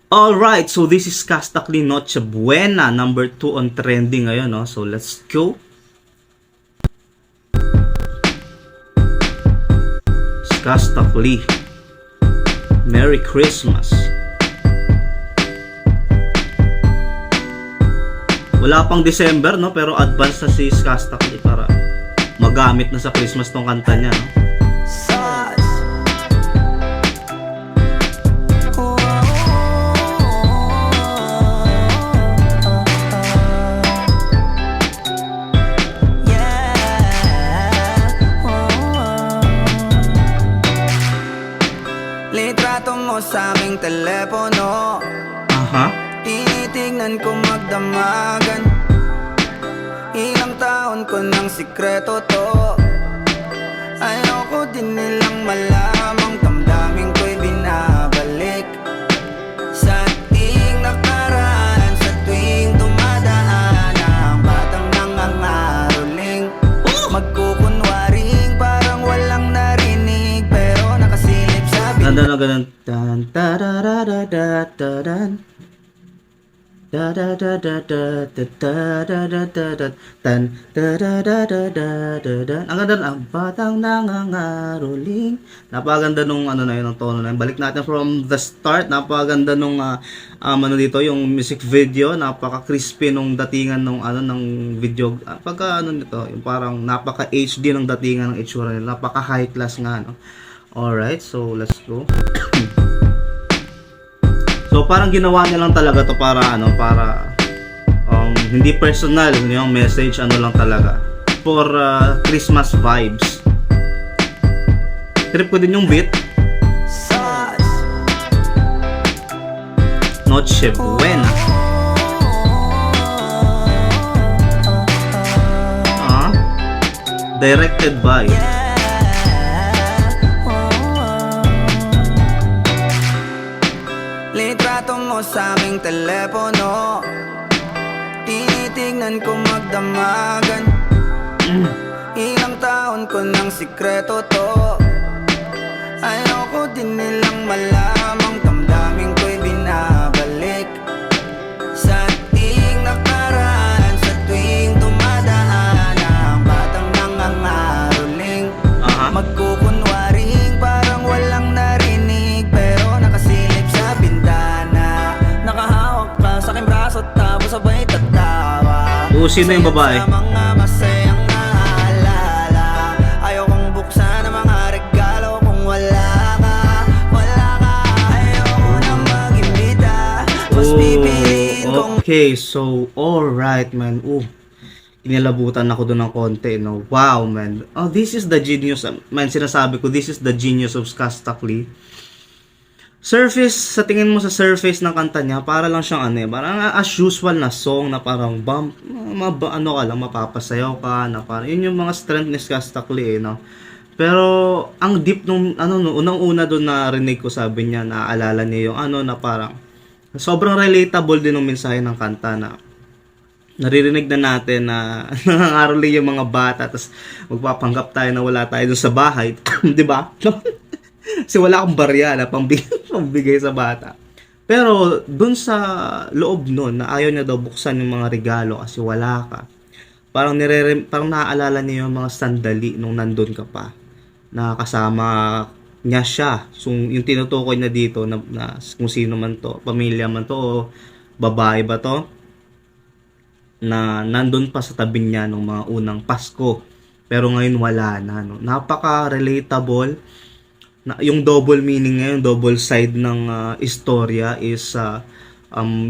Alright, so this is Castakli Noche Buena, number 2 on trending ngayon, no? So let's go. Castakli, Merry Christmas. Wala pang December, no? Pero advance na si Castakli para magamit na sa Christmas tong kanta niya, no? Litrato mo sa aming telepono. Tinitignan ko magdamagan. Ilang taon ko ng sikreto to. Ayoko din nilang malamang damdamin ko'y binabalik sa ating nakaraan. Sa tuwing dumadaan ang batang nangangaroling, magkukunwaring parang walang narinig pero nakasilip sa bintana. Ganda na ganun. Tan tarararararararan. Da da da da da da da da da da da tan da da da da da da. Ang ganda ng batang nangangaroling. Napakaganda nung ano na yun, ng tono na yun. Balik natin from the start. Napakaganda nung ano dito, yung music video. Napaka-crispy nung datingan nung ano ng video. Pagka ano nito, yung parang napaka-HD ng datingan ng itsura nila. Napaka-high class nga, no? Alright, so let's go. So parang ginawa niya lang talaga to para ano, para hindi personal yung message, ano lang talaga for Christmas vibes. Trip ko din yung beat. Noche Buena. Directed by litrato mo sa aming telepono. Tinitignan ko magdamagan. Ilang taon ko ng sikreto to. Ayoko din nilang malamang damdamin ko'y binabalik sa ating nakaraan. Sa tuwing dumadaan ang batang nangangaroling, magkukunwaring parang walang narinig pero nakasilip sa bintana. Nakahawak ka sa aking braso tapos sabay tatawa. Sino yung babae? Sa mga masayang naalala. Ayokong buksan ang mga regalo kung wala ka. Wala ka, ayoko nang mag-imbita. Mas pipiliin kong... Okay, so alright man. Inilabutan ako doon ng konti, no? Wow man. Oh, this is the genius. Man, sinasabi ko, this is the genius of Castakli. Surface, sa tingin mo sa surface ng kanta niya, para lang siyang ano, parang as usual na song na parang bump, ano ka lang, mapapasayaw ka, na parang, yun yung mga strength ni Castakli, no? Pero, ang deep nung, ano, unang-una doon na rinig ko, sabi niya, naaalala niya yung ano, na parang, sobrang relatable din ng mensahe ng kanta na, naririnig na natin na nangangaroling yung mga bata, tapos magpapanggap tayo na wala tayo doon sa bahay, di ba? Kasi wala akong barya na pambigay sa bata. Pero dun sa loob nun na ayaw niya daw buksan yung mga regalo kasi wala ka. Parang parang naaalala niya yung mga sandali nung nandun ka pa. Na kasama niya siya. So, yung tinutukoy na dito na kung sino man to, pamilya man to o babae ba to, na nandun pa sa tabi niya nung mga unang Pasko. Pero ngayon wala na. No? Napaka-relatable. Yung double meaning ngayon, double side ng istorya is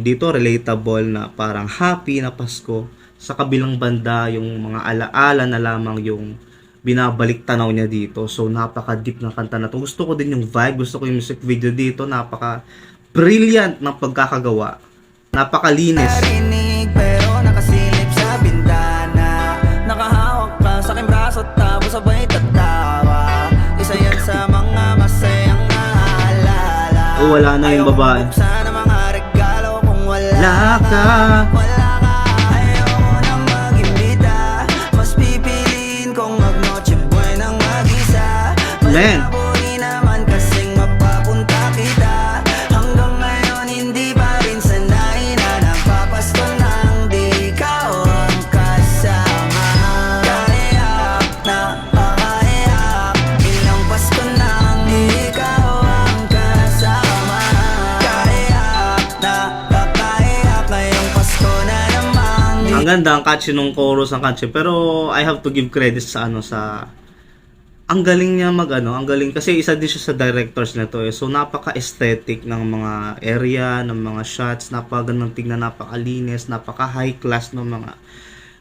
dito relatable na parang happy na Pasko. Sa kabilang banda, yung mga alaala na lamang yung binabalik tanaw niya dito. So napaka-deep ng kanta na to. Gusto ko din yung vibe, gusto ko yung music video dito. Napaka-brilliant ng pagkakagawa. Napakalinis. Narinig pero nakasilip sa bintana. Nakahawak ka sa aking braso tapos sabay tatawa. Isa yan sa mga masayang naalala. Wala na yung babae. Ayoko buksan ang mga regalo kung wala ka. Wala ka, ayoko nang mag-imbita. Mas pipiliin kong mag-noche buenang mag-isa. Man. Malabo naman kasing mapapunta kita. Hanggang ngayon hindi ganda ang catchy nung chorus ng catchy. Pero I have to give credit sa ang galing niya ang galing kasi isa din siya sa directors nito eh. So napaka-aesthetic ng mga area, ng mga shots, napakagandang tingnan, napakalinis, napaka-high class ng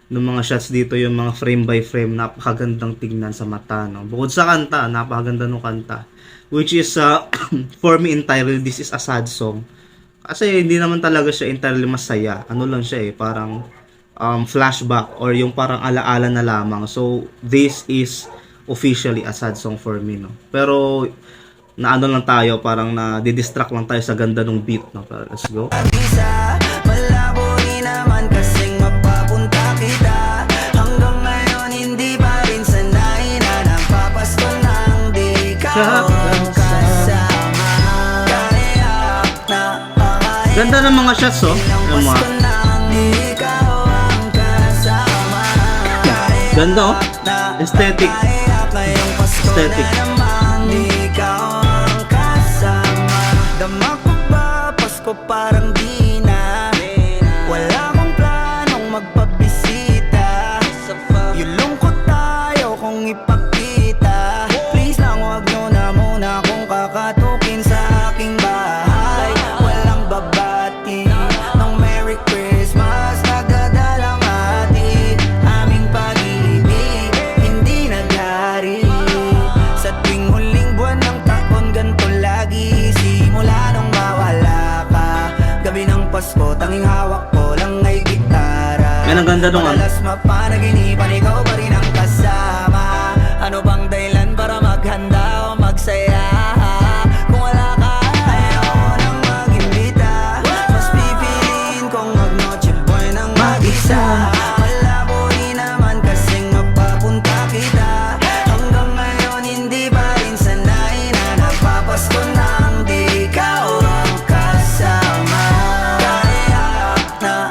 mga shots dito, yung mga frame by frame, napakagandang tingnan sa mata, no. Bukod sa kanta, napakaganda ng kanta. Which is for me entirely this is a sad song. Kasi hindi naman talaga siya entirely masaya. Ano lang siya eh, parang flashback or yung parang alaala na lamang. So this is officially a sad song for me, no. Pero naano lang tayo, parang na-distract lang tayo sa ganda ng beat, no. Pero let's go. Isa, malabo rin naman kasing mapapunta kita. Hanggang ngayon hindi pa rin sanay na napapasko nang di ka kasama. Kaya na Ganda ng mga shots, oh. Yung mga ganda, oh. Aesthetic. Aesthetic. Dama ko ba, Pasko parang di na. Wala akong planong magpabisita. Yung lungkot tayo kung ipakita. Please lang wag nyo na muna kung kakatukin sa aking bahay. Walang babati ng Merry Christmas. Nagdadalang hati aming pag-ibig, hindi naghari. Sa tuwing huling buwan ng taon, ganito lagi. Simula nung mawala ka, gabi ng Pasko, tanging hawak ko lang ay gitara. Yan ang ganda nung Madalas mapanaginipan, ikaw pa rin ang kasama. Ano bang dahilan para maghanda o magsaya? Kung wala ka, ayaw nang mag-imbita. Mas pipiliin kong mag-noche buenang mag-isa. Malabo rin naman kasing mapapunta kita. Hanggang ngayon hindi pa rin sanay na napapasko nang di ikaw ang kasama. Kaya na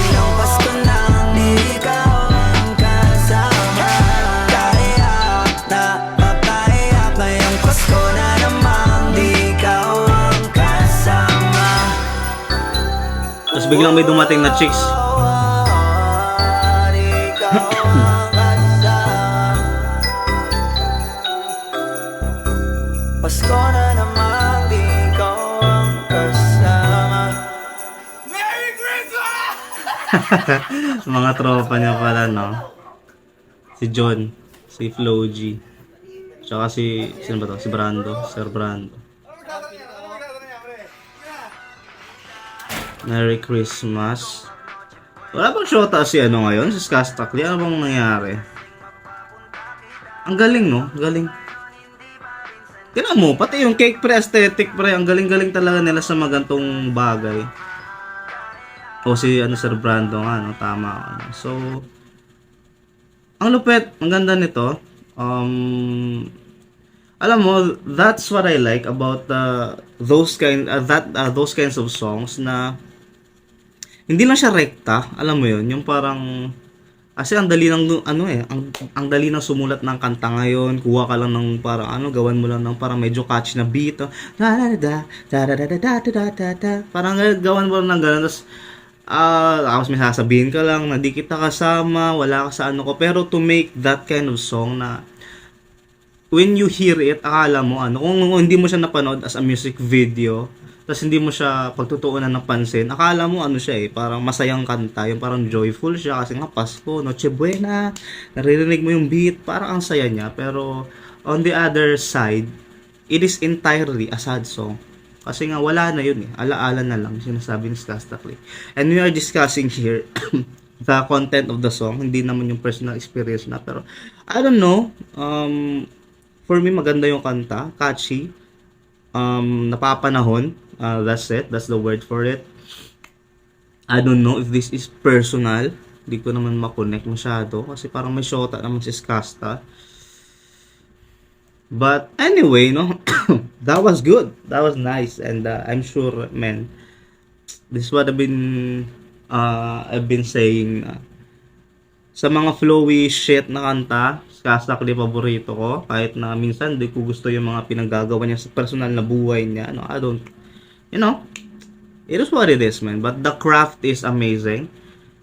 ilang Pasko nang di ikaw ang kasama. Kaya na ngayong Pasko na namang di ikaw ang kasama. Tapos biglang may dumating na chicks. Pasko na namang di ikaw ang kasama. Mga tropa niya pala, no. Si John, si Flo G, tsaka sino ba to? Si Brando, Sir Brando. Merry Christmas. Wala bang shota si ngayon? Si Skastakli? Ano bang nangyari? Ang galing, no? Galing. Tingnan mo, pati yung cake pre, aesthetic pre, ang galing-galing talaga nila sa magantong bagay. O si Sir Brando nga, no? Tama. So, ang lupet, ang ganda nito. Alam mo, that's what I like about those kinds of songs na hindi lang siya rekta, alam mo yun, yung parang kasi ang dali ng ang dali ng sumulat ng kanta ngayon, kuha ka lang ng parang gawan mo lang ng parang medyo catchy na beat, parang gawan mo lang ng ganun, tapos may sasabihin ka lang na di kita kasama, wala ka sa ko, pero to make that kind of song na when you hear it, akala mo kung hindi mo siya napanood as a music video, tapos hindi mo siya pagtutuunan ng pansin, akala mo siya parang masayang kanta, yung parang joyful siya kasi nga Pasko, Noche Buena, naririnig mo yung beat, parang ang saya niya, pero on the other side, it is entirely a sad song. Kasi nga wala na yun alaala na lang, sinasabi ni Skastakli. And we are discussing here the content of the song, hindi naman yung personal experience na, pero I don't know, for me maganda yung kanta, catchy, napapanahon, that's it, that's the word for it. I don't know if this is personal, hindi ko naman makonect masyado kasi parang may shota naman si Skasta. But anyway, no, that was good, that was nice, and I'm sure, man, this is what I've been saying, sa mga flowy shit na kanta, Skastakli paborito ko, kahit na minsan di ko gusto yung mga pinagagawa niya sa personal na buhay niya, I don't, it is what it is, man, but the craft is amazing.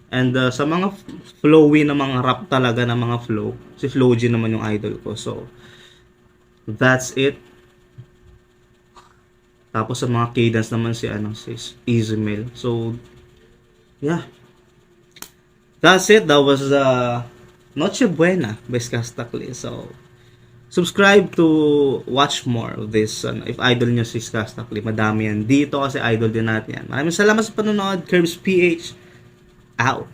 And sa mga flowy na mga rap talaga na mga flow, si Flow G naman yung idol ko. So, that's it. Tapos sa mga cadence naman si Easy Mail. So, yeah. That's it. That was Noche Buena by Skastakli. So, subscribe to watch more of this. If idol nyo si Skastakli, madami yan dito kasi idol din natin yan. Maraming salamat sa panonood. Curbs PH out.